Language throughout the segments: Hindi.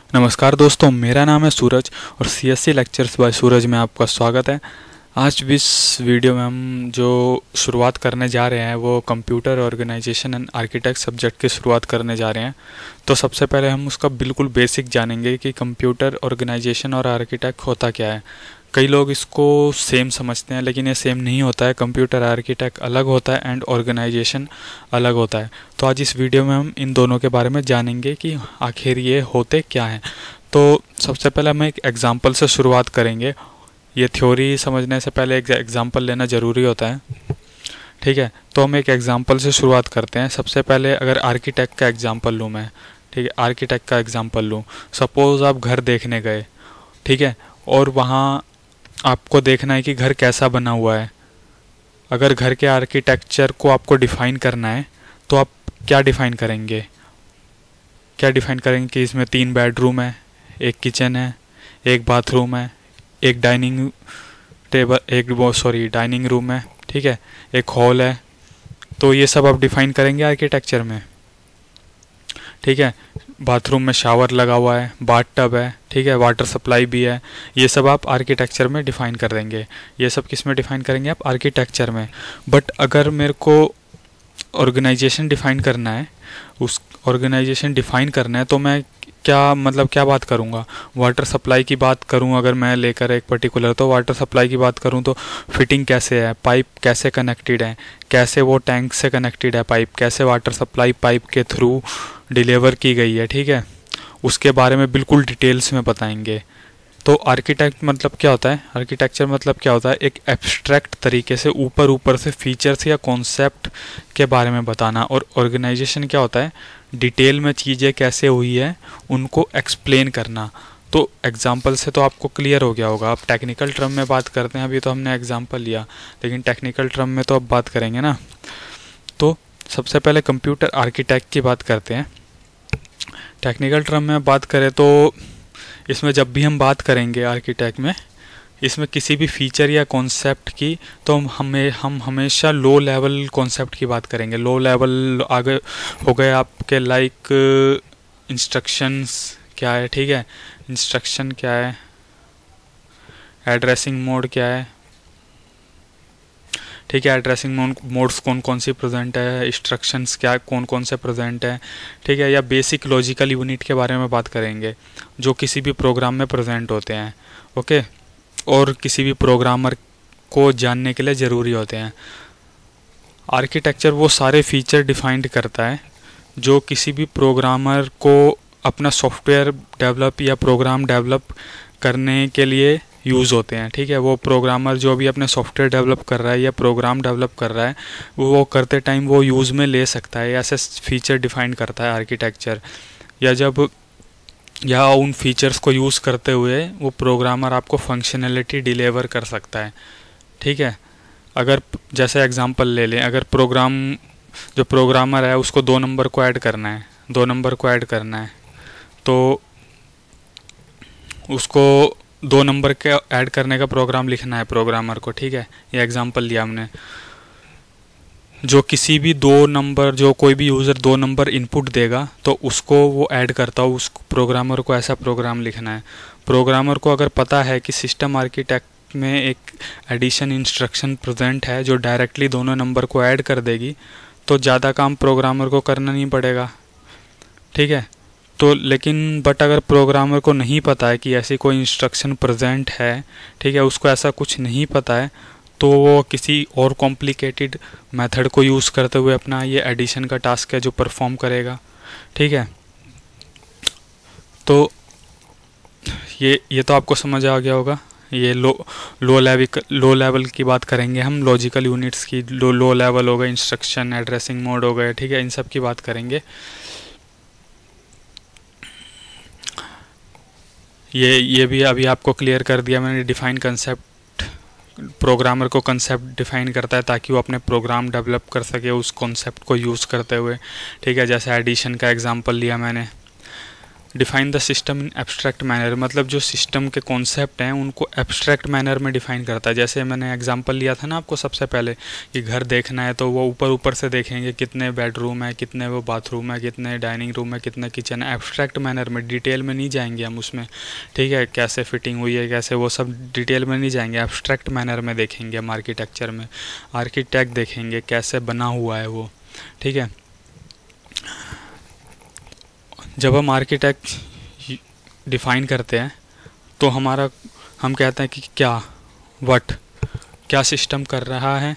नमस्कार दोस्तों, मेरा नाम है सूरज और सीएससी लेक्चर्स बाय सूरज में आपका स्वागत है। आज भी इस वीडियो में हम जो शुरुआत करने जा रहे हैं वो computer organization and architect subject की शुरुआत करने जा रहे हैं। तो सबसे पहले हम उसका बिल्कुल बेसिक जानेंगे कि कंप्यूटर ऑर्गेनाइजेशन और आर्किटेक्ट होता क्या है। कई लोग इसको सेम समझते हैं, लेकिन ये सेम नहीं होता है। कंप्यूटर आर्किटेक्ट अलग होता है एंड ऑर्गेनाइजेशन अलग होता है। तो आज इस वीडियो में हम इन दोनों के बारे में जानेंगे कि आखिर ये होते क्या हैं। तो सबसे पहले हम एक एग्जांपल से शुरुआत करेंगे। ये थ्योरी समझने से पहले एक एग्जांपल लेना ज़रूरी होता है, ठीक है। तो हम एक एग्जांपल से शुरुआत करते हैं। सबसे पहले अगर आर्किटेक्ट का एग्जांपल लूँ मैं, ठीक है, आर्किटेक्ट का एग्जांपल लूँ। सपोज़ आप घर देखने गए, ठीक है, और वहाँ आपको देखना है कि घर कैसा बना हुआ है। अगर घर के आर्किटेक्चर को आपको डिफ़ाइन करना है तो आप क्या डिफ़ाइन करेंगे? कि इसमें 3 बेडरूम है, एक किचन है, एक बाथरूम है, एक डाइनिंग रूम है, ठीक है, एक हॉल है। तो ये सब आप डिफ़ाइन करेंगे आर्किटेक्चर में, ठीक है। बाथरूम में शावर लगा हुआ है, बाथ टब है, ठीक है, वाटर सप्लाई भी है। ये सब आप आर्किटेक्चर में डिफ़ाइन कर देंगे। ये सब किस में डिफ़ाइन करेंगे? आप आर्किटेक्चर में। बट अगर मेरे को ऑर्गेनाइजेशन डिफ़ाइन करना है, तो मैं क्या बात करूँगा? वाटर सप्लाई की बात करूँ अगर मैं लेकर एक पर्टिकुलर, तो वाटर सप्लाई की बात करूँ तो फिटिंग कैसे है, पाइप कैसे कनेक्टेड है, कैसे वो टैंक से कनेक्टेड है पाइप, कैसे वाटर सप्लाई पाइप के थ्रू डिलीवर की गई है, ठीक है, उसके बारे में बिल्कुल डिटेल्स में बताएंगे। तो आर्किटेक्ट मतलब क्या होता है? आर्किटेक्चर मतलब क्या होता है? एक एब्स्ट्रैक्ट तरीके से ऊपर से फीचर्स या कॉन्सेप्ट के बारे में बताना। और ऑर्गेनाइजेशन क्या होता है? डिटेल में चीज़ें कैसे हुई है उनको एक्सप्लेन करना। तो एग्जांपल से तो आपको क्लियर हो गया होगा। अब टेक्निकल टर्म में बात करते हैं। अभी तो हमने एग्जांपल लिया, लेकिन टेक्निकल टर्म में तो अब बात करेंगे ना। तो सबसे पहले कंप्यूटर आर्किटेक्ट की बात करते हैं। टेक्निकल टर्म में बात करें तो इसमें जब भी हम बात करेंगे आर्किटेक्ट में, इसमें किसी भी फीचर या कॉन्सेप्ट की, तो हम हमेशा लो लेवल कॉन्सेप्ट की बात करेंगे। लो लेवल आगे हो गए आपके लाइक इंस्ट्रक्शंस क्या है, ठीक है, इंस्ट्रक्शन क्या है, एड्रेसिंग मोड क्या है, ठीक है, एड्रेसिंग मोड्स कौन कौन सी प्रेजेंट है, इंस्ट्रक्शंस क्या कौन कौन से प्रेजेंट है, ठीक है, या बेसिक लॉजिकल यूनिट के बारे में बात करेंगे जो किसी भी प्रोग्राम में प्रेजेंट होते हैं, ओके, और किसी भी प्रोग्रामर को जानने के लिए ज़रूरी होते हैं। आर्किटेक्चर वो सारे फीचर डिफाइंड करता है जो किसी भी प्रोग्रामर को अपना सॉफ्टवेयर डेवलप या प्रोग्राम डेवलप करने के लिए यूज़ होते हैं, ठीक है। वो प्रोग्रामर जो भी अपने सॉफ्टवेयर डेवलप कर रहा है या प्रोग्राम डेवलप कर रहा है, वो करते टाइम वो यूज़ में ले सकता है। ऐसे फीचर डिफाइन करता है आर्किटेक्चर। या उन फीचर्स को यूज़ करते हुए वो प्रोग्रामर आपको फंक्शनैलिटी डिलीवर कर सकता है, ठीक है। अगर जैसे एग्जांपल ले लें, अगर जो प्रोग्रामर है उसको 2 नंबर को ऐड करना है, तो उसको 2 नंबर के ऐड करने का प्रोग्राम लिखना है प्रोग्रामर को, ठीक है। ये एग्जांपल लिया हमने। जो किसी भी 2 नंबर, जो कोई भी यूज़र 2 नंबर इनपुट देगा तो उसको वो ऐड करता हो, उस प्रोग्रामर को ऐसा प्रोग्राम लिखना है। प्रोग्रामर को अगर पता है कि सिस्टम आर्किटेक्ट में एक एडिशन इंस्ट्रक्शन प्रेजेंट है जो डायरेक्टली दोनों नंबर को ऐड कर देगी, तो ज़्यादा काम प्रोग्रामर को करना नहीं पड़ेगा, ठीक है। तो लेकिन बट अगर प्रोग्रामर को नहीं पता है कि ऐसी कोई इंस्ट्रक्शन प्रेजेंट है, ठीक है, उसको ऐसा कुछ नहीं पता है, तो वो किसी और कॉम्प्लिकेटेड मेथड को यूज़ करते हुए अपना ये एडिशन का टास्क है जो परफॉर्म करेगा, ठीक है। तो ये तो आपको समझ आ गया होगा। ये लो लेवल की बात करेंगे हम, लॉजिकल यूनिट्स की। लो लेवल हो गए, इंस्ट्रक्शन, एड्रेसिंग मोड हो गए, ठीक है, इन सब की बात करेंगे। ये भी अभी आपको क्लियर कर दिया मैंने। डिफाइन कंसेप्ट, प्रोग्रामर को कंसेप्ट डिफाइन करता है ताकि वो अपने प्रोग्राम डेवलप कर सके उस कॉन्सेप्ट को यूज़ करते हुए, ठीक है। जैसे एडिशन का एग्जांपल लिया मैंने। Define the system in abstract manner, मतलब जो सिस्टम के कॉन्सेप्ट हैं उनको एब्स्ट्रैक्ट मैनर में डिफाइन करता है। जैसे मैंने एग्जांपल लिया था ना आपको सबसे पहले कि घर देखना है तो वो ऊपर ऊपर से देखेंगे कितने बेडरूम है, कितने वो बाथरूम है, कितने डाइनिंग रूम है, कितने किचन है, एब्स्ट्रैक्ट मैनर में, डिटेल में नहीं जाएंगे हम उसमें, ठीक है, कैसे फिटिंग हुई है, कैसे, वो सब डिटेल में नहीं जाएंगे, एब्स्ट्रैक्ट मैनर में देखेंगे हम आर्किटेक्चर में। आर्किटेक्ट देखेंगे कैसे बना हुआ है वो, ठीक है। जब हम आर्किटेक्ट डिफ़ाइन करते हैं तो हम कहते हैं कि क्या सिस्टम कर रहा है,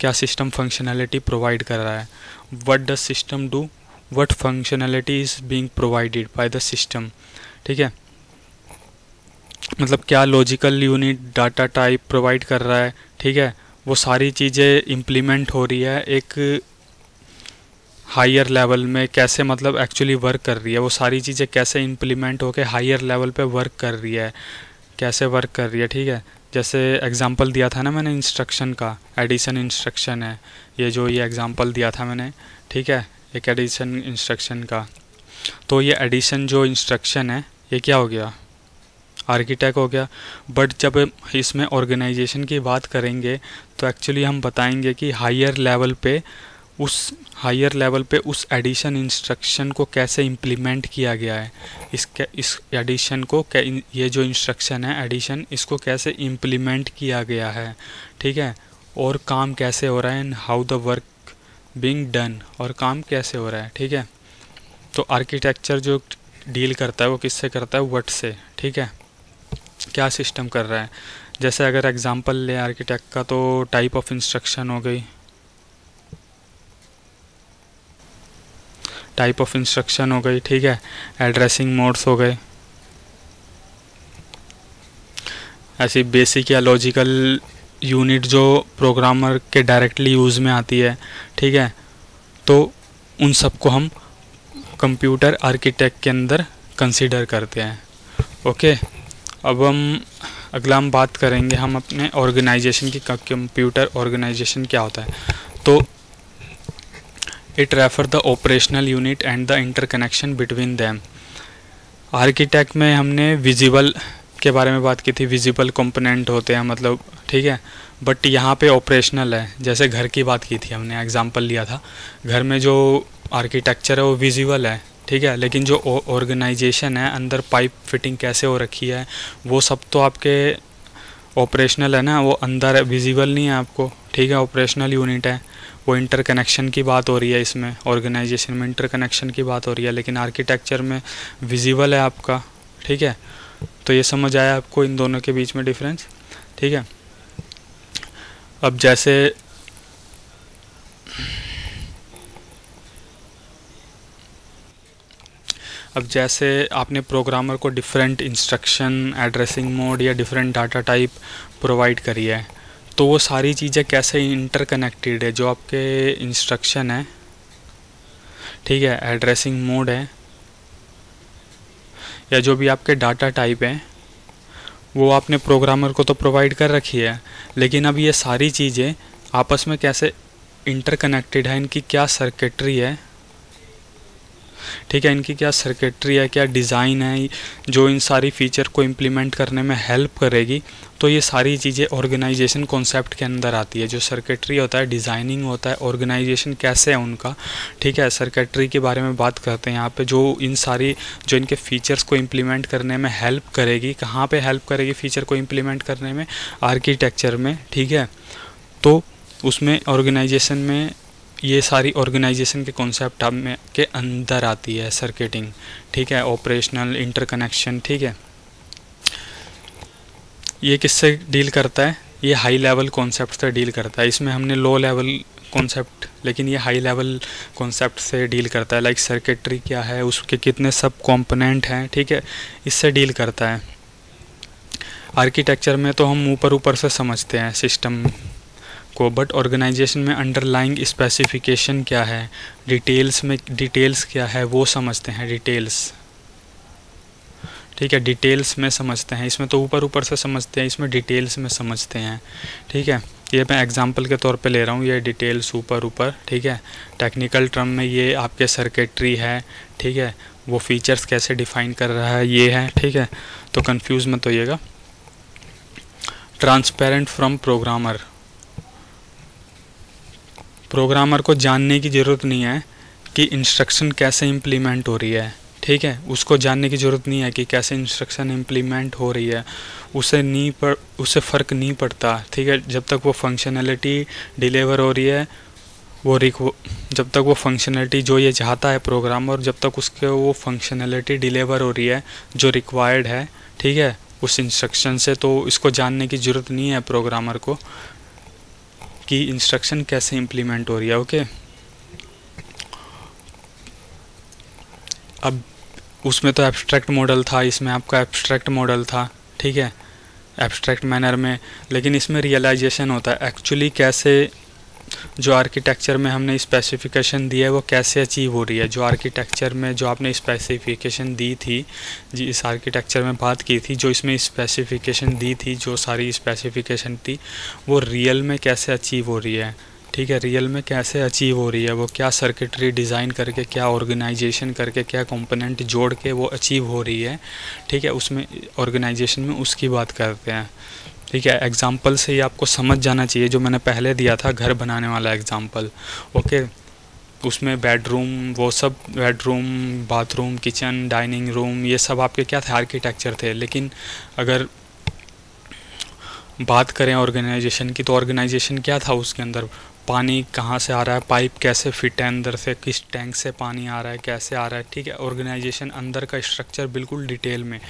क्या सिस्टम फंक्शनैलिटी प्रोवाइड कर रहा है, what does system do, what functionality is being provided by the system, ठीक है। मतलब क्या logical unit data type provide कर रहा है, ठीक है, वो सारी चीज़ें इम्प्लीमेंट हो रही है एक हायर लेवल में, कैसे मतलब एक्चुअली वर्क कर रही है, वो सारी चीज़ें कैसे इम्प्लीमेंट होकर हायर लेवल पे वर्क कर रही है, कैसे वर्क कर रही है, ठीक है। जैसे एग्जांपल दिया था ना मैंने इंस्ट्रक्शन का, एडिशन इंस्ट्रक्शन है ये एग्जांपल दिया था मैंने, ठीक है, एक एडिशन इंस्ट्रक्शन का। तो ये एडिशन जो इंस्ट्रक्शन है ये क्या हो गया, आर्किटेक्ट हो गया। बट जब इसमें ऑर्गेनाइजेशन की बात करेंगे तो एक्चुअली हम बताएंगे कि हायर लेवल पे उस एडिशन इंस्ट्रक्शन को कैसे इम्प्लीमेंट किया गया है, इस एडिशन को ये जो इंस्ट्रक्शन है एडिशन, इसको कैसे इम्प्लीमेंट किया गया है, ठीक है, और काम कैसे हो रहा है, and how the work being done, और काम कैसे हो रहा है, ठीक है। तो आर्किटेक्चर जो डील करता है वो किससे करता है, व्हाट से, ठीक है, क्या सिस्टम कर रहा है। जैसे अगर एग्जांपल ले आर्किटेक्ट का तो टाइप ऑफ इंस्ट्रक्शन हो गई, टाइप ऑफ इंस्ट्रक्शन हो गई, ठीक है, एड्रेसिंग मोड्स हो गए, ऐसी बेसिक या लॉजिकल यूनिट जो प्रोग्रामर के डायरेक्टली यूज़ में आती है, ठीक है। तो उन सबको हम कंप्यूटर आर्किटेक्ट के अंदर कंसीडर करते हैं। ओके, अब अगला हम बात करेंगे हम अपने ऑर्गेनाइजेशन की, कंप्यूटर ऑर्गेनाइजेशन क्या होता है। तो it refer the operational unit and the interconnection between them. Architect में हमने विजिबल के बारे में बात की थी, विजिबल कंपोनेंट होते हैं मतलब, ठीक है, बट यहाँ पे ऑपरेशनल है। जैसे घर की बात की थी हमने, एग्जांपल लिया था, घर में जो आर्किटेक्चर है वो विजिबल है, ठीक है, लेकिन जो ऑर्गेनाइजेशन है, अंदर पाइप फिटिंग कैसे हो रखी है, वो सब तो आपके ऑपरेशनल है ना, वो अंदर विजिबल नहीं है आपको, ठीक है, ऑपरेशनल यूनिट है। वो इंटरकनेक्शन की बात हो रही है, इसमें ऑर्गेनाइजेशन में इंटरकनेक्शन की बात हो रही है, लेकिन आर्किटेक्चर में विजिबल है आपका, ठीक है। तो ये समझ आया आपको इन दोनों के बीच में डिफरेंस, ठीक है। अब जैसे आपने प्रोग्रामर को डिफरेंट इंस्ट्रक्शन, एड्रेसिंग मोड या डिफरेंट डाटा टाइप प्रोवाइड करी है, तो वो सारी चीज़ें कैसे इंटरकनेक्टेड है, जो आपके इंस्ट्रक्शन है, ठीक है, एड्रेसिंग मोड है, या जो भी आपके डाटा टाइप है, वो आपने प्रोग्रामर को तो प्रोवाइड कर रखी है, लेकिन अब ये सारी चीज़ें आपस में कैसे इंटरकनेक्टेड है, इनकी क्या सर्किटरी है, ठीक है, इनकी क्या सर्किटरी है, क्या डिज़ाइन है जो इन सारी फीचर को इम्प्लीमेंट करने में हेल्प करेगी। तो ये सारी चीज़ें ऑर्गेनाइजेशन कॉन्सेप्ट के अंदर आती है। जो सर्किटरी होता है, डिज़ाइनिंग होता है, ऑर्गेनाइजेशन कैसे है उनका, ठीक है, सर्किटरी के बारे में बात करते हैं यहाँ पे, जो इनके फीचर्स को इम्प्लीमेंट करने में हेल्प करेगी। कहाँ पे हेल्प करेगी फीचर को इम्प्लीमेंट करने में, आर्किटेक्चर में, ठीक है। तो उसमें ऑर्गेनाइजेशन में ये सारी ऑर्गेनाइजेशन के कॉन्सेप्ट में के अंदर आती है सर्किटिंग, ठीक है, ऑपरेशनल, इंटरकनेक्शन, ठीक है। ये किससे डील करता है, ये हाई लेवल कॉन्सेप्ट से डील करता है। इसमें हमने लो लेवल कॉन्सेप्ट, लेकिन ये हाई लेवल कॉन्सेप्ट से डील करता है। लाइक सर्किटरी क्या है, उसके कितने सब कंपोनेंट हैं, ठीक है, इससे डील करता है। आर्किटेक्चर में तो हम ऊपर ऊपर से समझते हैं सिस्टम को, बट ऑर्गेनाइजेशन में अंडरलाइंग स्पेसिफिकेशन क्या है, डिटेल्स क्या है, वो समझते हैं, डिटेल्स, ठीक है, डिटेल्स में समझते हैं। इसमें तो ऊपर ऊपर से समझते हैं, इसमें डिटेल्स में समझते हैं, ठीक है। ये मैं एग्जांपल के तौर पे ले रहा हूँ, ये डिटेल सुपर ऊपर, ठीक है। टेक्निकल टर्म में ये आपके सर्किटरी है, ठीक है, वो फीचर्स कैसे डिफाइन कर रहा है ये है, ठीक है। तो कंफ्यूज मत होइएगा। ट्रांसपेरेंट फ्रॉम प्रोग्रामर, प्रोग्रामर को जानने की ज़रूरत नहीं है कि इंस्ट्रक्शन कैसे इम्प्लीमेंट हो रही है, ठीक है, उसको जानने की ज़रूरत नहीं है कि कैसे इंस्ट्रक्शन इम्प्लीमेंट हो रही है, उससे फ़र्क नहीं पड़ता, ठीक है। जब तक वो फंक्शनैलिटी डिलीवर हो रही है, जब तक वो फंक्शनैलिटी जो ये चाहता है प्रोग्रामर, जब तक उसके वो फंक्शनैलिटी डिलीवर हो रही है जो रिक्वायर्ड है, ठीक है, उस इंस्ट्रक्शन से, तो इसको जानने की ज़रूरत नहीं है प्रोग्रामर को कि इंस्ट्रक्शन कैसे इम्प्लीमेंट हो रही है। ओके, अब उसमें तो एब्स्ट्रैक्ट मॉडल था, इसमें आपका एब्स्ट्रैक्ट मॉडल था, ठीक है, एब्स्ट्रैक्ट मैनर में, लेकिन इसमें रियलाइजेशन होता है एक्चुअली कैसे जो आर्किटेक्चर में हमने स्पेसिफिकेशन दी है वो कैसे अचीव हो रही है। जो आर्किटेक्चर में जो आपने स्पेसिफिकेशन दी थी, जी इस आर्किटेक्चर में बात की थी, जो इसमें स्पेसिफिकेशन दी थी, जो सारी स्पेसिफिकेशन थी, वो रियल में कैसे अचीव हो रही है, ठीक है, रियल में कैसे अचीव हो रही है, वो क्या सर्किटरी डिज़ाइन करके, क्या ऑर्गेनाइजेशन करके, क्या कंपोनेंट जोड़ के वो अचीव हो रही है, ठीक है, उसमें ऑर्गेनाइजेशन में उसकी बात करते हैं, ठीक है। एग्जाम्पल से ही आपको समझ जाना चाहिए, जो मैंने पहले दिया था घर बनाने वाला एग्जाम्पल, ओके, उसमें बेडरूम, वो सब bedroom, bathroom, kitchen, dining room, ये सब आपके क्या थे, आर्किटेक्चर थे। लेकिन अगर बात करें ऑर्गेनाइजेशन की, तो ऑर्गेनाइजेशन क्या था उसके अंदर, पानी कहाँ से आ रहा है, पाइप कैसे फिट है अंदर से, किस टैंक से पानी आ रहा है, कैसे आ रहा है, ठीक है, ऑर्गेनाइजेशन अंदर का स्ट्रक्चर बिल्कुल डिटेल में,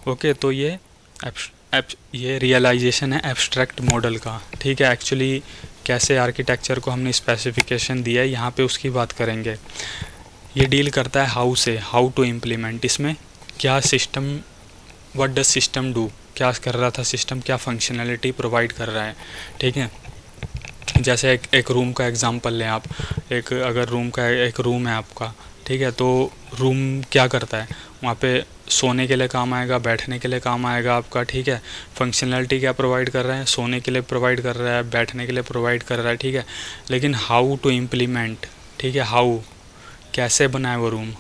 ओके। तो ये रियलाइजेशन है एब्स्ट्रैक्ट मॉडल का, ठीक है। एक्चुअली कैसे आर्किटेक्चर को हमने स्पेसिफिकेशन दिया है, यहाँ पे उसकी बात करेंगे। ये डील करता है हाउ से, हाउ टू इम्प्लीमेंट, इसमें क्या system, what does system do, क्या कर रहा था सिस्टम, क्या फंक्शनैलिटी प्रोवाइड कर रहा है, ठीक है। जैसे एक रूम का एग्जांपल लें आप, अगर एक रूम है आपका, ठीक है, तो रूम क्या करता है, वहाँ पे सोने के लिए काम आएगा, बैठने के लिए काम आएगा आपका, ठीक है। फंक्शनैलिटी क्या प्रोवाइड कर रहा है, सोने के लिए प्रोवाइड कर रहा है, बैठने के लिए प्रोवाइड कर रहा है, ठीक है। लेकिन हाउ टू इम्प्लीमेंट, ठीक है, हाउ कैसे बनाए वो रूम,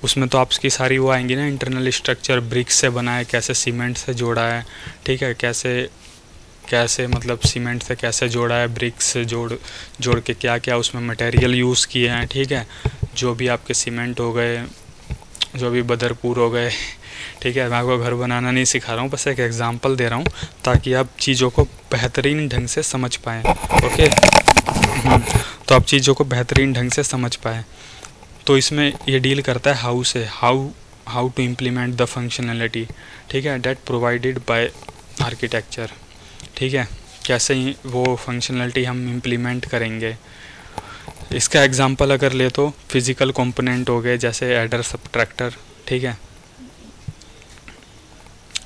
उसमें तो आपकी सारी वो आएंगी ना, इंटरनल स्ट्रक्चर, ब्रिक्स से बना है, कैसे सीमेंट से जोड़ा है, ठीक है, कैसे मतलब सीमेंट से कैसे जोड़ा है, ब्रिक्स से जोड़ के क्या क्या उसमें मटेरियल यूज़ किए हैं, ठीक है, जो भी आपके सीमेंट हो गए, जो भी बदरपुर हो गए, ठीक है। मैं आपको घर बनाना नहीं सिखा रहा हूँ, बस एक एग्जांपल दे रहा हूँ ताकि आप चीज़ों को बेहतरीन ढंग से समझ पाएँ, ओके। तो आप चीज़ों को बेहतरीन ढंग से समझ पाएँ, तो इसमें ये डील करता है हाउ से, how to implement the functionality, ठीक है, दैट प्रोवाइडेड बाय आर्किटेक्चर, ठीक है, कैसे वो फंक्शनैलिटी हम इम्प्लीमेंट करेंगे। इसका एग्जांपल अगर ले तो फिज़िकल कंपोनेंट हो गए, जैसे एडर, सब्ट्रैक्टर, ठीक है,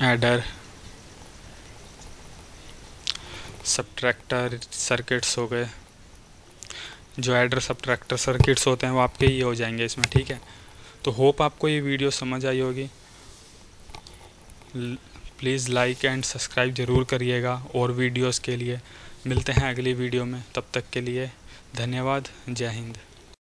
एडर, सब्ट्रैक्टर सर्किट्स हो गए, जो एडर सब्ट्रैक्टर सर्किट्स होते हैं वो आपके ये हो जाएंगे इसमें, ठीक है। तो होप आपको ये वीडियो समझ आई होगी। प्लीज़ लाइक एंड सब्सक्राइब ज़रूर करिएगा और वीडियोस के लिए। मिलते हैं अगली वीडियो में, तब तक के लिए धन्यवाद, जय हिंद।